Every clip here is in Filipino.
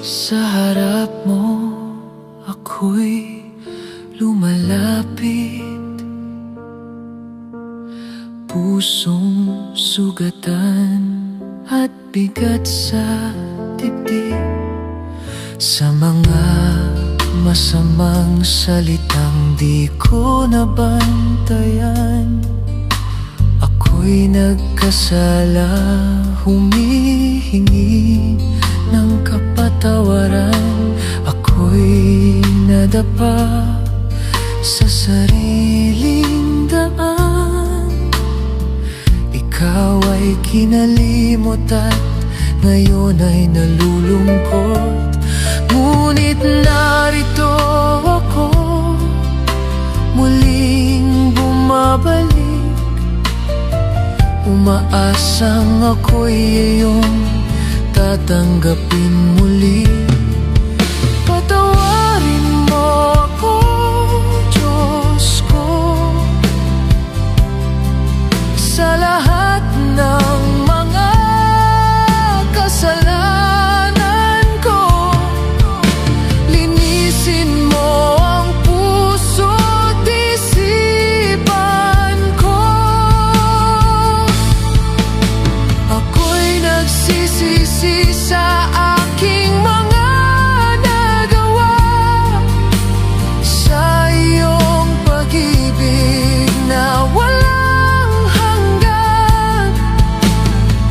Sa harap mo ako'y lumalapit, pusong sugatan at bigat sa dibdib. Sa mga masamang salitang di ko nabantayan, ako'y nagkasala, humihingi ng kapatawaran. Ako'y nadapa sa sariling daan, ikaw ay kinalimot at ngayon ay nalulungkot. Ngunit narito ako, muling bumabalik, umaasang ako'y iyong tatanggapin muli. Patawarin mo ako, Diyos ko, sa lahat ng mga kasalanan ko. Linisin mo ang puso't isipan ko. Ako'y nagsisisi sa aking mga nagawa, sa iyong pag-ibig na walang hanggan.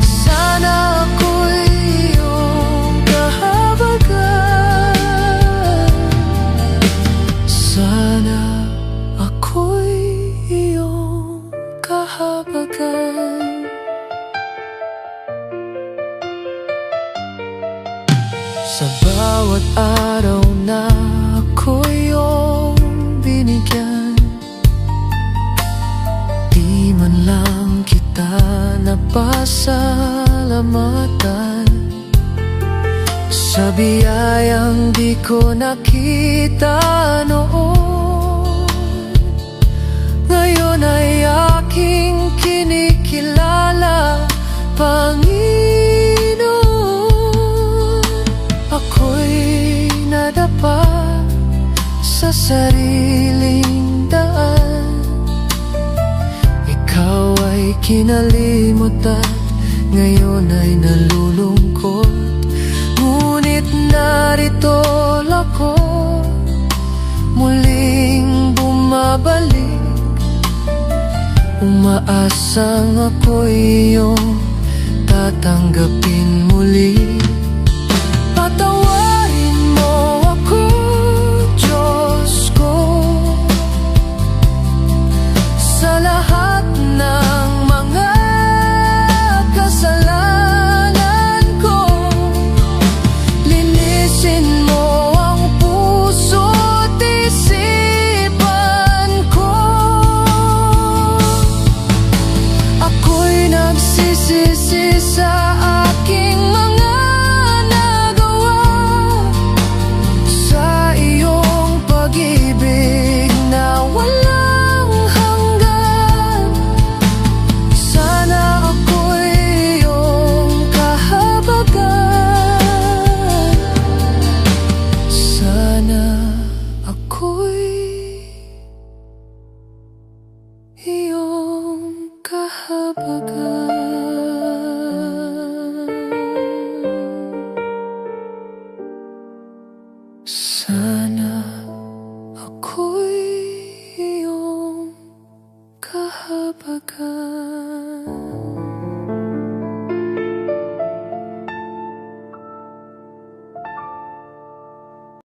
Sana ako'y iyong kahabagan. Sana ako'y iyong kahabagan. Sa bawat araw na ako iyong binigyan, di man lang kita napasalamatan. Sa biyayang di ko nakita noon, ngayon ay aking kinikilala, Panginoon. Ako'y nadapa sa sariling daan, ikaw ay kinalimot at ngayon ay nalulungkot. Ngunit narito ako, muling bumabalik, umaasang ako'y iyong tatanggapin muli. Patawarin mo ako, Diyos ko, sa lahat ng mga kasalanan ko. Linisin mo ang puso't isipan ko. Ako'y nagsisisi sa aking mga nagawa, sa iyong pag-ibig na walang hanggan. Sana ako'y iyong kahabagan. Sana ako'y iyong kahabagan. Sana ako'y iyong kahabagan.